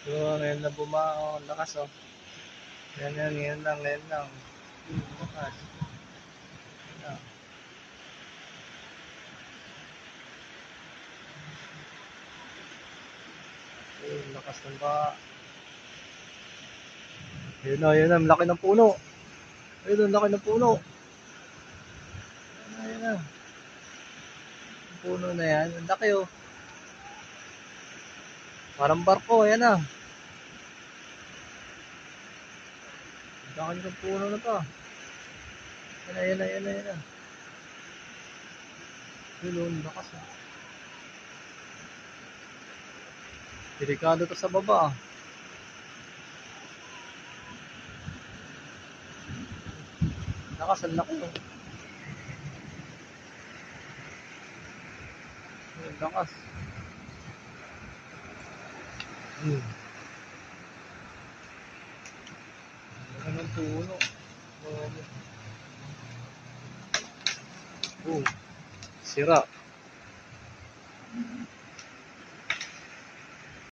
So, ngayon na bumao. Ang lakas, oh. Yan, ngayon lang, ngayon lang. Lakas. Yan. Lakas ng ba. Yun na, laki ng puno. Ayun, ang laki ng puno. Ayun na. Ang puno na yan, ang laki, oh. Parang barko, ayan na. Ang laki ng puno na to. Ayan na. Yun, ang lakas, ah. Delikado to sa baba, ah. Lakas, ang laki, oh. Ang lakas. Laki ng puno. Sira.